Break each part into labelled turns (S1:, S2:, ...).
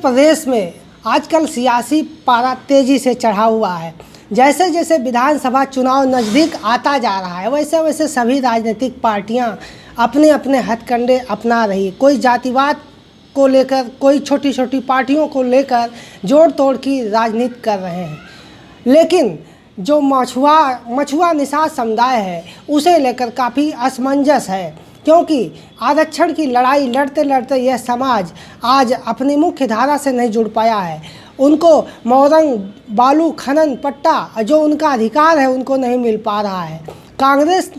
S1: प्रदेश में आजकल सियासी पारा तेजी से चढ़ा हुआ है। जैसे जैसे विधानसभा चुनाव नज़दीक आता जा रहा है वैसे वैसे सभी राजनीतिक पार्टियां अपने अपने हथकंडे अपना रही। कोई जातिवाद को लेकर, कोई छोटी छोटी पार्टियों को लेकर जोड़ तोड़ की राजनीति कर रहे हैं, लेकिन जो मछुआ निषाद समुदाय है उसे लेकर काफ़ी असमंजस है, क्योंकि आरक्षण की लड़ाई लड़ते लड़ते यह समाज आज अपनी मुख्य धारा से नहीं जुड़ पाया है। उनको मोरंग, बालू खनन पट्टा जो उनका अधिकार है उनको नहीं मिल पा रहा है। कांग्रेस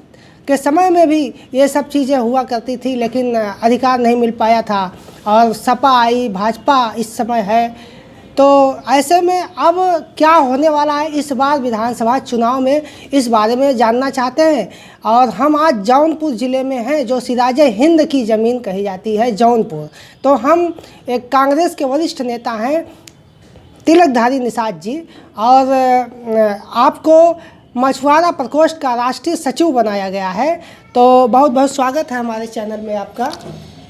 S1: के समय में भी ये सब चीज़ें हुआ करती थी, लेकिन अधिकार नहीं मिल पाया था। और सपा आई, भाजपा इस समय है, तो ऐसे में अब क्या होने वाला है इस बार विधानसभा चुनाव में, इस बारे में जानना चाहते हैं। और हम आज जौनपुर ज़िले में हैं, जो सिराजे हिंद की ज़मीन कही जाती है जौनपुर। तो हम एक कांग्रेस के वरिष्ठ नेता हैं तिलकधारी निषाद जी, और आपको मछुआरा प्रकोष्ठ का राष्ट्रीय सचिव बनाया गया है, तो बहुत बहुत स्वागत है हमारे चैनल में आपका।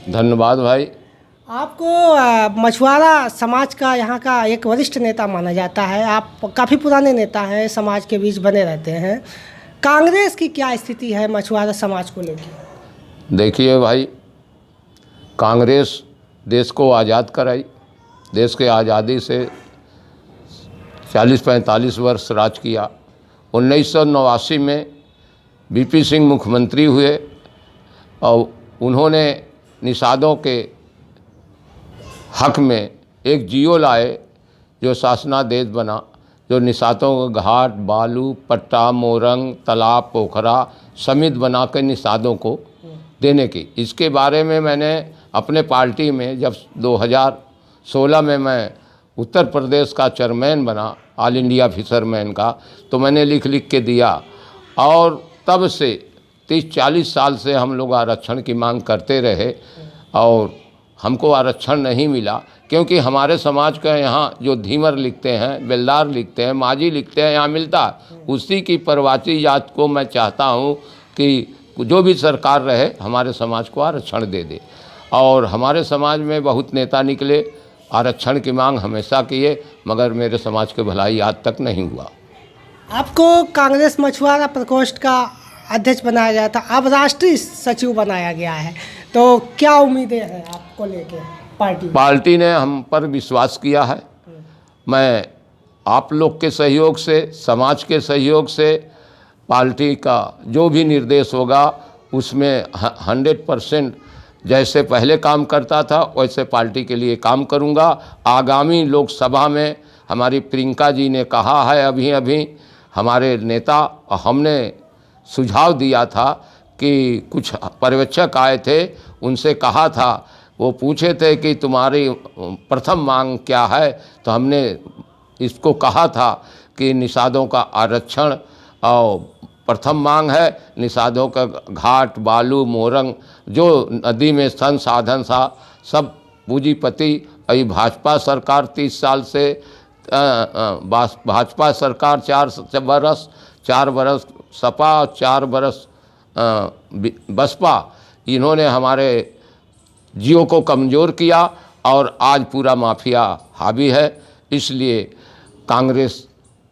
S2: धन्यवाद भाई।
S1: आपको मछुआरा समाज का यहाँ का एक वरिष्ठ नेता माना जाता है। आप काफ़ी पुराने नेता हैं, समाज के बीच बने रहते हैं। कांग्रेस की क्या स्थिति है मछुआरा समाज को लेकर?
S2: देखिए भाई, कांग्रेस देश को आज़ाद कराई। देश के आज़ादी से 40-45 वर्ष राज किया। 1989 में बीपी सिंह मुख्यमंत्री हुए और उन्होंने निषादों के हक में एक जियो लाए जो शासनादेश बना, जो निषादों को घाट, बालू, पट्टा, मोरंग, तालाब, पोखरा समित बना के निषादों को देने की। इसके बारे में मैंने अपने पार्टी में जब 2016 में मैं उत्तर प्रदेश का चेयरमैन बना, ऑल इंडिया फिशरमैन का, तो मैंने लिख के दिया। और तब से 30-40 साल से हम लोग आरक्षण की मांग करते रहे और हमको आरक्षण नहीं मिला, क्योंकि हमारे समाज का यहाँ जो धीमर लिखते हैं, बेलदार लिखते हैं, माझी लिखते हैं, यहाँ मिलता है। उसी की परवाची जात को मैं चाहता हूँ कि जो भी सरकार रहे हमारे समाज को आरक्षण दे दे। और हमारे समाज में बहुत नेता निकले, आरक्षण की मांग हमेशा किए, मगर मेरे समाज की भलाई आज तक नहीं हुआ।
S1: आपको कांग्रेस मछुआरा प्रकोष्ठ का अध्यक्ष बनाया गया था, अब राष्ट्रीय सचिव बनाया गया है, तो क्या उम्मीदें हैं आपको लेके? पार्टी ने हम पर विश्वास किया है। मैं आप लोग के सहयोग से, समाज के सहयोग से, पार्टी का जो भी निर्देश होगा उसमें 100% जैसे पहले काम करता था वैसे पार्टी के लिए काम करूंगा। आगामी लोकसभा में हमारी प्रियंका जी ने कहा है, अभी हमारे नेता, हमने सुझाव दिया था कि कुछ पर्यवेक्षक आए थे, उनसे कहा था, वो पूछे थे कि तुम्हारी प्रथम मांग क्या है, तो हमने इसको कहा था कि निषादों का आरक्षण और प्रथम मांग है। निषादों का घाट, बालू, मोरंग जो नदी में संसाधन था सब पूंजीपति, अभी भाजपा सरकार 30 साल से, भाजपा सरकार 4 बरस सपा और 4 बरस बसपा, इन्होंने हमारे जियो को कमज़ोर किया और आज पूरा माफिया हावी है। इसलिए कांग्रेस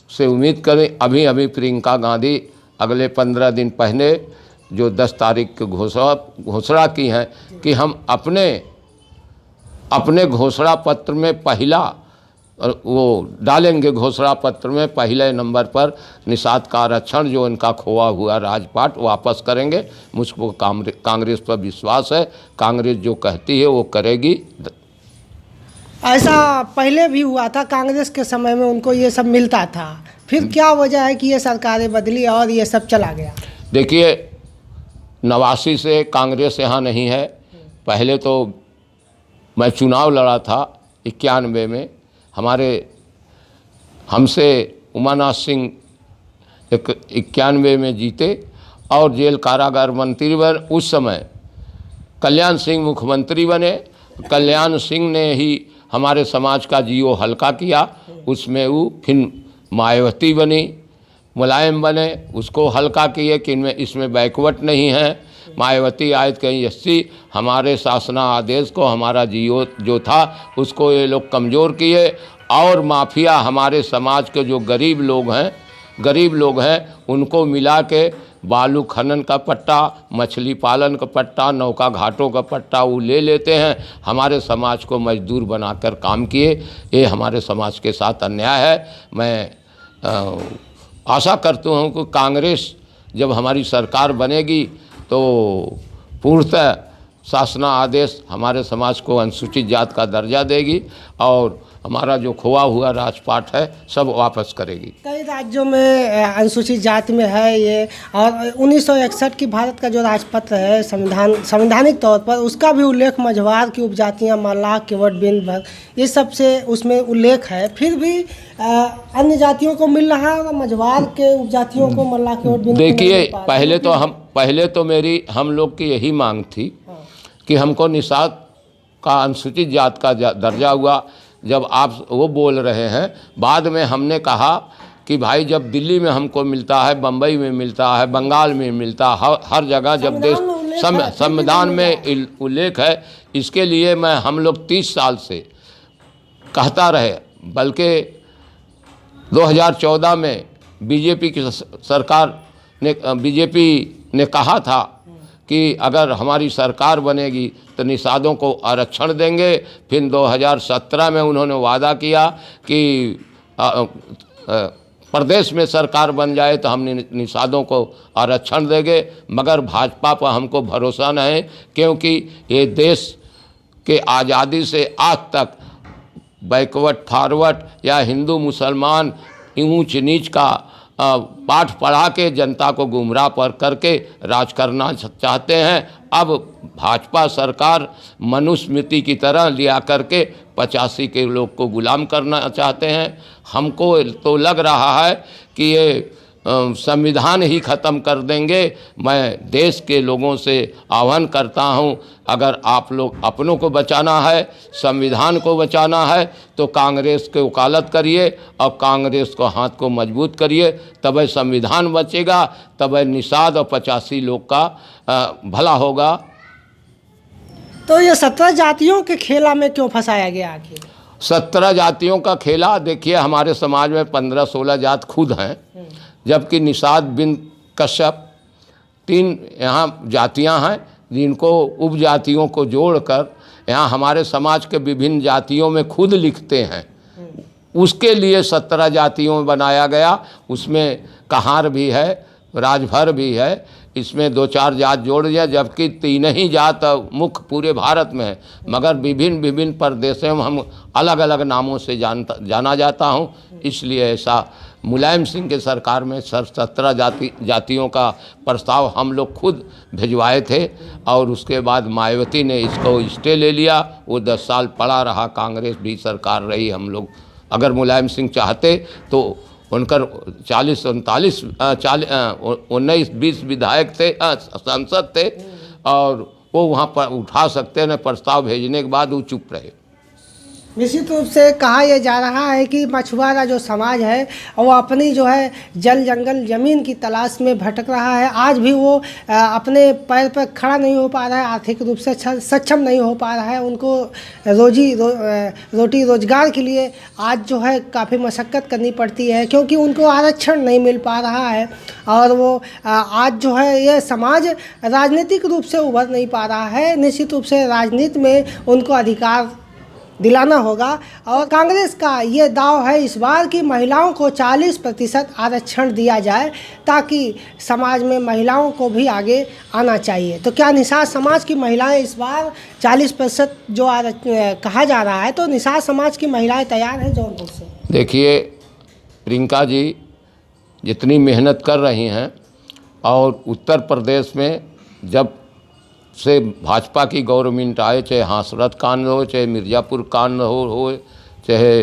S1: से उम्मीद करें। अभी प्रियंका गांधी अगले 15 दिन पहले जो 10 तारीख की घोषणा की है कि हम अपने घोषणा पत्र में पहला वो डालेंगे, घोषणा पत्र में पहले नंबर पर निषाद का आरक्षण जो इनका खोआ हुआ राजपाट वापस करेंगे। मुझको कांग्रेस पर विश्वास है, कांग्रेस जो कहती है वो करेगी। ऐसा पहले भी हुआ था, कांग्रेस के समय में उनको ये सब मिलता था, फिर क्या वजह है कि ये सरकारें बदली और ये सब चला गया? देखिए,
S2: 89 से कांग्रेस यहाँ नहीं है। पहले तो मैं चुनाव लड़ा था 91 में, हमसे उमानाथ सिंह 91 में जीते और जेल कारागार मंत्री बने। उस समय कल्याण सिंह मुख्यमंत्री बने। कल्याण सिंह ने ही हमारे समाज का जियो हल्का किया। उसमें वो फिर मायावती बनी, मुलायम बने, उसको हल्का किए कि इसमें बैकवर्ड नहीं है। मायावती आए कहीं 80, हमारे शासना आदेश को, हमारा जियो जो था उसको ये लोग कमज़ोर किए। और माफिया हमारे समाज के जो गरीब लोग हैं उनको मिला के बालू खनन का पट्टा, मछली पालन का पट्टा, नौका घाटों का पट्टा वो ले लेते हैं। हमारे समाज को मजदूर बनाकर काम किए। ये हमारे समाज के साथ अन्याय है। मैं आशा करता हूँ कि कांग्रेस जब हमारी सरकार बनेगी तो पूर्णतः शासना आदेश हमारे समाज को अनुसूचित जात का दर्जा देगी और हमारा जो खोआ हुआ राजपाट है सब वापस करेगी।
S1: कई राज्यों में अनुसूचित जाति में है ये, और 1961 की भारत का जो राजपत्र है संवैधानिक तौर पर उसका भी उल्लेख मझवार की उपजातियां, मल्लाह, केवट, बिंद, भर, ये सब से उसमें उल्लेख है। फिर भी अन्य जातियों को मिल रहा है और मझवार के उपजातियों को, मल्लाह, केवट, बिंद,
S2: देखिए पहले तो मेरी हम लोग की यही मांग थी कि हमको निषाद का अनुसूचित जात का दर्जा हुआ। जब आप वो बोल रहे हैं, बाद में हमने कहा कि भाई जब दिल्ली में हमको मिलता है, बम्बई में मिलता है, बंगाल में मिलता है, हर जगह जब देश संविधान में उल्लेख है, इसके लिए हम लोग 30 साल से कहता रहे। बल्कि 2014 में बीजेपी की सरकार ने, बीजेपी ने कहा था कि अगर हमारी सरकार बनेगी तो निषादों को आरक्षण देंगे। फिर 2017 में उन्होंने वादा किया कि प्रदेश में सरकार बन जाए तो हम निषादों को आरक्षण देंगे। मगर भाजपा पर हमको भरोसा नहीं, क्योंकि ये देश के आज़ादी से आज तक बैकवर्ड फॉरवर्ड या हिंदू मुसलमान ऊंच नीच का पाठ पढ़ा के जनता को गुमराह पर करके राज करना चाहते हैं। अब भाजपा सरकार मनुस्मृति की तरह लिया करके 85 के लोग को गुलाम करना चाहते हैं। हमको तो लग रहा है कि ये संविधान ही ख़त्म कर देंगे। मैं देश के लोगों से आह्वान करता हूं, अगर आप लोग अपनों को बचाना है, संविधान को बचाना है, तो कांग्रेस की वकालत करिए और कांग्रेस को हाथ को मजबूत करिए, तब संविधान बचेगा, तब निषाद और 85 लोग का भला होगा।
S1: तो ये 17 जातियों के खेला में क्यों फंसाया गया आखिर?
S2: 17 जातियों का खेला, देखिए हमारे समाज में 15-16 जात खुद हैं, जबकि निषाद, बिंद, कश्यप 3 यहाँ जातियाँ हैं जिनको उपजातियों को जोड़कर यहाँ हमारे समाज के विभिन्न जातियों में खुद लिखते हैं। उसके लिए 17 जातियों में बनाया गया। उसमें कहार भी है, राजभर भी है, इसमें 2-4 जात जोड़ दिया, जबकि 3 ही जात मुख्य पूरे भारत में है। मगर विभिन्न प्रदेशों में हम अलग अलग नामों से जाना जाता हूँ। इसलिए ऐसा मुलायम सिंह के सरकार में 17 जातियों का प्रस्ताव हम लोग खुद भिजवाए थे और उसके बाद मायावती ने इसको स्टे ले लिया। वो 10 साल पड़ा रहा, कांग्रेस भी सरकार रही। हम लोग अगर मुलायम सिंह चाहते तो उनकर 19-20 विधायक थे, सांसद थे, और वो वहाँ पर उठा सकते हैं। प्रस्ताव भेजने के बाद वो चुप रहे।
S1: निश्चित रूप से कहा यह जा रहा है कि मछुआरा जो समाज है वो अपनी जो है जल जंगल ज़मीन की तलाश में भटक रहा है। आज भी वो अपने पैर पर खड़ा नहीं हो पा रहा है, आर्थिक रूप से सक्षम नहीं हो पा रहा है। उनको रोटी रोजगार के लिए आज जो है काफ़ी मशक्क़त करनी पड़ती है, क्योंकि उनको आरक्षण नहीं मिल पा रहा है। और वो आज जो है ये समाज राजनीतिक रूप से उभर नहीं पा रहा है। निश्चित रूप से राजनीति में उनको अधिकार दिलाना होगा। और कांग्रेस का ये दाव है इस बार कि महिलाओं को 40% आरक्षण दिया जाए, ताकि समाज में महिलाओं को भी आगे आना चाहिए। तो क्या निषाद समाज की महिलाएं इस बार 40% जो कहा जा रहा है, तो निषाद समाज की महिलाएं तैयार हैं जौनपुर से?
S2: देखिए प्रियंका जी जितनी मेहनत कर रही हैं, और उत्तर प्रदेश में जब से भाजपा की गवर्नमेंट आए, चाहे हाथरस कांड हो, चाहे मिर्ज़ापुर कांड हो, चाहे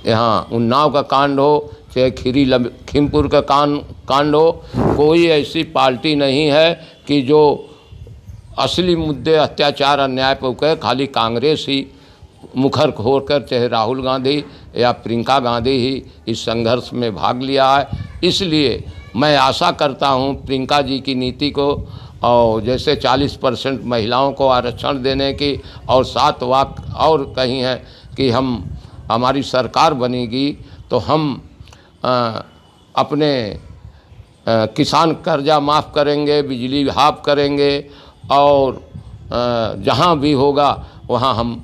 S2: यहाँ उन्नाव का कांड हो, चाहे लखीमपुर का कांड हो, कोई ऐसी पार्टी नहीं है कि जो असली मुद्दे अत्याचार अन्याय पर कहे। खाली कांग्रेस ही मुखर होकर, चाहे राहुल गांधी या प्रियंका गांधी ही इस संघर्ष में भाग लिया है। इसलिए मैं आशा करता हूं प्रियंका जी की नीति को, और जैसे 40% महिलाओं को आरक्षण देने की, और 7 वाक और कही हैं कि हमारी सरकार बनेगी तो हम अपने किसान कर्जा माफ़ करेंगे, बिजली हाफ करेंगे, और जहाँ भी होगा वहाँ हम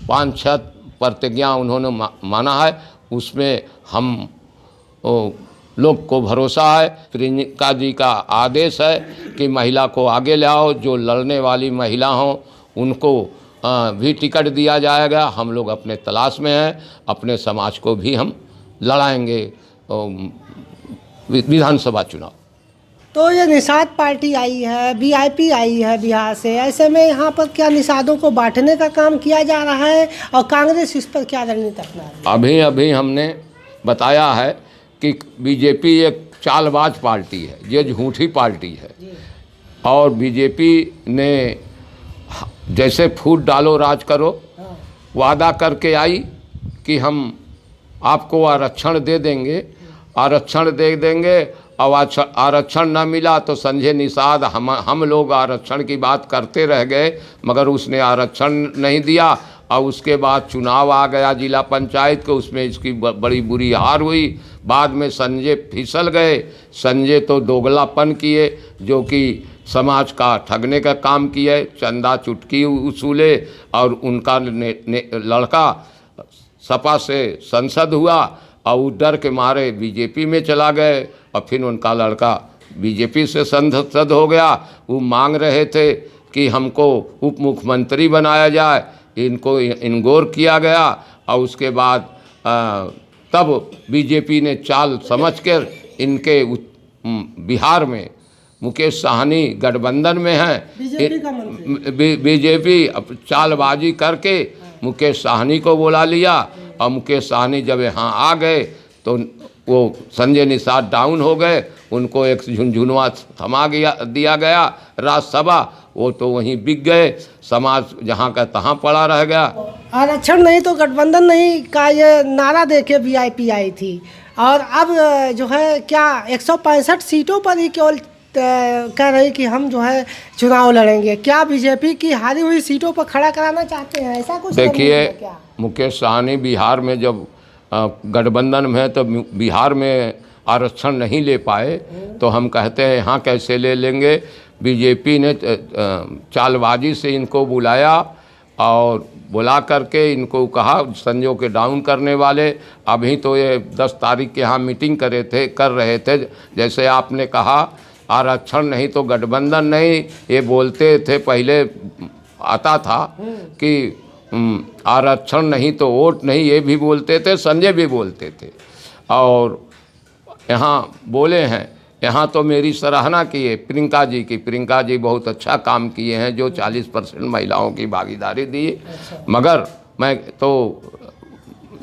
S2: 5-6 प्रतिज्ञा उन्होंने माना है, उसमें हम लोग को भरोसा है। प्रियंका जी का आदेश है कि महिला को आगे लाओ, जो लड़ने वाली महिला हों उनको भी टिकट दिया जाएगा। हम लोग अपने तलाश में हैं, अपने समाज को भी हम लड़ाएंगे विधानसभा चुनाव।
S1: तो ये निषाद पार्टी आई है, वीआईपी आई है बिहार से, ऐसे में यहाँ पर क्या निषादों को बांटने का काम किया जा रहा है और कांग्रेस इस पर क्या रणनीति अपना रही है?
S2: अभी हमने बताया है कि बीजेपी एक चालबाज पार्टी है, ये झूठी पार्टी है, और बीजेपी ने जैसे फूट डालो राज करो वादा करके आई कि हम आपको आरक्षण दे देंगे, आरक्षण दे देंगे, और आरक्षण न मिला तो संजय निषाद हम लोग आरक्षण की बात करते रह गए, मगर उसने आरक्षण नहीं दिया। और उसके बाद चुनाव आ गया जिला पंचायत को, उसमें इसकी बड़ी बुरी हार हुई। बाद में संजय फिसल गए, संजय तो दोगलापन किए, जो कि समाज का ठगने का काम किए, चंदा चुटकी उसूले, और उनका लड़का सपा से सांसद हुआ और वो डर के मारे बीजेपी में चला गए, और फिर उनका लड़का बीजेपी से सांसद हो गया। वो मांग रहे थे कि हमको उप मुख्यमंत्री बनाया जाए, इनको इनगोर किया गया, और उसके बाद तब बीजेपी ने चाल समझकर इनके बिहार में मुकेश साहनी गठबंधन में हैं, बीजेपी चालबाजी करके मुकेश साहनी को बुला लिया, और मुकेश साहनी जब यहाँ आ गए तो वो संजय निषाद डाउन हो गए, उनको एक झुनझुनवा थमा दिया गया राज्यसभा, वो तो वहीं बिक गए, समाज जहाँ का तहाँ पड़ा रह गया।
S1: आरक्षण नहीं तो गठबंधन नहीं का ये नारा देके वीआईपी आई थी, और अब जो है क्या 165 सीटों पर ही केवल कह रही कि हम जो है चुनाव लड़ेंगे। क्या बीजेपी की हारी हुई सीटों पर खड़ा कराना चाहते हैं, ऐसा कुछ?
S2: देखिए, मुकेश साहनी बिहार में जब गठबंधन में है तो बिहार में आरक्षण नहीं ले पाए, तो हम कहते हैं यहाँ कैसे ले लेंगे। बीजेपी ने चालबाजी से इनको बुलाया, और बुला करके इनको कहा संजय के डाउन करने वाले। अभी तो ये 10 तारीख के यहाँ मीटिंग कर रहे थे, जैसे आपने कहा आरक्षण नहीं तो गठबंधन नहीं, ये बोलते थे। पहले आता था कि आरक्षण नहीं तो वोट नहीं, ये भी बोलते थे, संजय भी बोलते थे, और यहाँ बोले हैं। यहाँ तो मेरी सराहना की है प्रियंका जी की, प्रियंका जी बहुत अच्छा काम किए हैं, जो 40% महिलाओं की भागीदारी दी। मगर मैं तो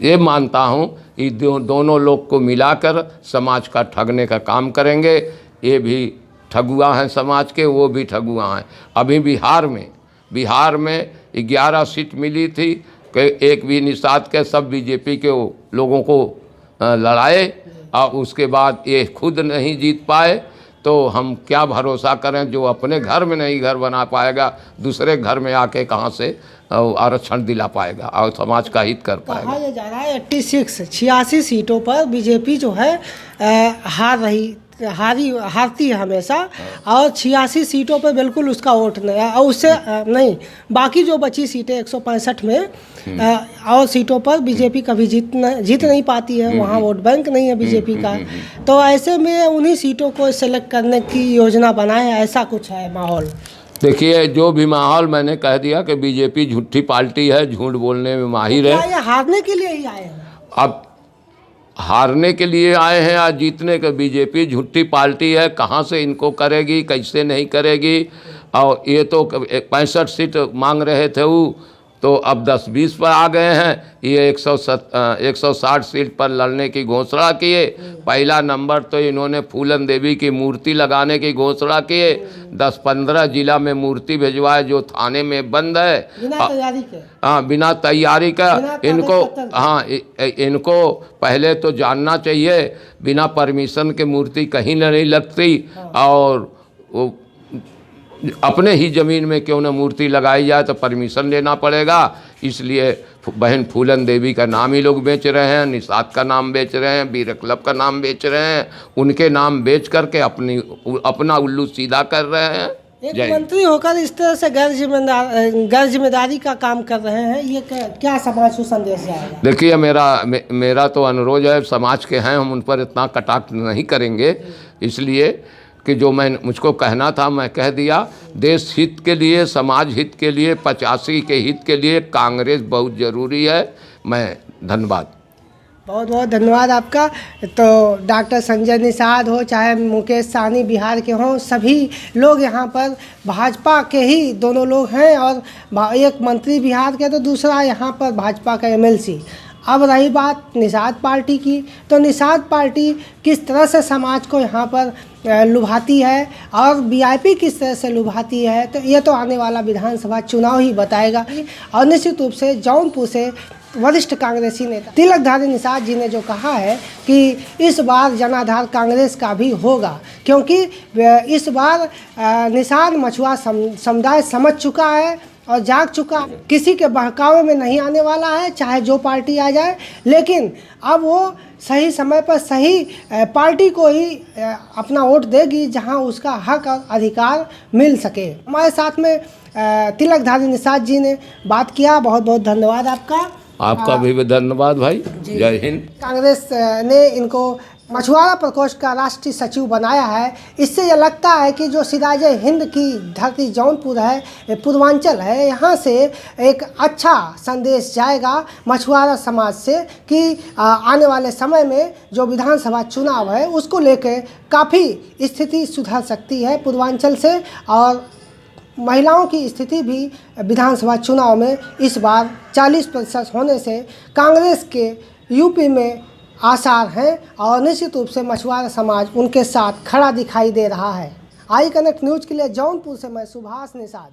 S2: ये मानता हूँ कि दोनों लोग को मिलाकर समाज का ठगने का काम करेंगे। ये भी ठगुआ हैं समाज के, वो भी ठगुआ हैं। अभी बिहार में 11 सीट मिली थी, एक भी निषाद के, सब बीजेपी के लोगों को लड़ाए, और उसके बाद ये खुद नहीं जीत पाए। तो हम क्या भरोसा करें, जो अपने घर में नहीं घर बना पाएगा, दूसरे घर में आके कहाँ से आरक्षण दिला पाएगा और समाज का हित कर पाएगा।
S1: कहा जा रहा है 86 सीटों पर बीजेपी जो है हारती है हमेशा, और 86 सीटों पर बिल्कुल उसका वोट नहीं है, और उससे नहीं बाकी जो बची सीटें 165 में और सीटों पर बीजेपी कभी जीत नहीं पाती है, वहाँ वोट बैंक नहीं है बीजेपी का। तो ऐसे में उन्हीं सीटों को सेलेक्ट करने की योजना बनाए, ऐसा कुछ है माहौल।
S2: देखिए, जो भी माहौल, मैंने कह दिया कि बीजेपी झूठी पार्टी है, झूठ बोलने में माहिर है।
S1: ये हारने के लिए ही आए हैं?
S2: अब हारने के लिए आए हैं या जीतने के? बीजेपी झूठी पार्टी है, कहाँ से इनको करेगी, कैसे नहीं करेगी। और ये तो 65 सीट मांग रहे थे वो, तो अब 10-20 पर आ गए हैं। ये 160 सीट पर लड़ने की घोषणा किए। पहला नंबर तो इन्होंने फूलन देवी की मूर्ति लगाने की घोषणा किए। 10-15 जिला में मूर्ति भिजवाए जो थाने में बंद है,
S1: बिना तैयारी के।
S2: हाँ, बिना तैयारी का।
S1: बिना
S2: इनको,
S1: कागज पत्र।
S2: हाँ, इनको पहले तो जानना चाहिए बिना परमिशन के मूर्ति कहीं नहीं लगती। और वो अपने ही ज़मीन में क्यों न मूर्ति लगाई जाए तो परमिशन लेना पड़ेगा। इसलिए बहन फूलन देवी का नाम ही लोग बेच रहे हैं, निषाद का नाम बेच रहे हैं, वीर क्लब का नाम बेच रहे हैं। उनके नाम बेच करके अपना उल्लू सीधा कर रहे हैं।
S1: एक मंत्री होकर इस तरह से गैर जिम्मेदारी का काम कर रहे हैं, ये क्या समाज को संदेश जाएगा?
S2: देखिए, मेरा तो अनुरोध है, समाज के हैं, हम उन पर इतना कटाक्ष नहीं करेंगे। इसलिए कि जो मुझको कहना था मैं कह दिया। देश हित के लिए, समाज हित के लिए, 85 के हित के लिए कांग्रेस बहुत ज़रूरी है। मैं धन्यवाद,
S1: बहुत बहुत धन्यवाद आपका। तो डॉक्टर संजय निषाद हो, चाहे मुकेश सहनी बिहार के हों, सभी लोग यहाँ पर भाजपा के ही दोनों लोग हैं। और एक मंत्री बिहार के तो दूसरा यहाँ पर भाजपा का MLC। अब रही बात निषाद पार्टी की, तो निषाद पार्टी किस तरह से समाज को यहाँ पर लुभाती है और VIP किस तरह से लुभाती है, तो ये तो आने वाला विधानसभा चुनाव ही बताएगा। और निश्चित रूप से जौनपुर से वरिष्ठ कांग्रेसी नेता तिलकधारी निषाद जी ने जो कहा है कि इस बार जनाधार कांग्रेस का भी होगा, क्योंकि इस बार निषाद मछुआ समुदाय समझ चुका है और जाग चुका है। किसी के बहकावे में नहीं आने वाला है, चाहे जो पार्टी आ जाए। लेकिन अब वो सही समय पर सही पार्टी को ही अपना वोट देगी जहां उसका हक और अधिकार मिल सके। हमारे साथ में तिलकधारी निषाद जी ने बात किया। बहुत बहुत धन्यवाद आपका
S2: भी धन्यवाद भाई। जय हिंद।
S1: कांग्रेस ने इनको मछुआरा प्रकोष्ठ का राष्ट्रीय सचिव बनाया है। इससे यह लगता है कि जो सिराज हिंद की धरती जौनपुर है, पूर्वांचल है, यहाँ से एक अच्छा संदेश जाएगा मछुआरा समाज से कि आने वाले समय में जो विधानसभा चुनाव है उसको लेकर काफ़ी स्थिति सुधर सकती है पूर्वांचल से। और महिलाओं की स्थिति भी विधानसभा चुनाव में इस बार 40% होने से कांग्रेस के यूपी में आसार हैं। और निश्चित रूप से मछुआरा समाज उनके साथ खड़ा दिखाई दे रहा है। आई कनेक्ट न्यूज़ के लिए जौनपुर से मैं सुभाष निषाद।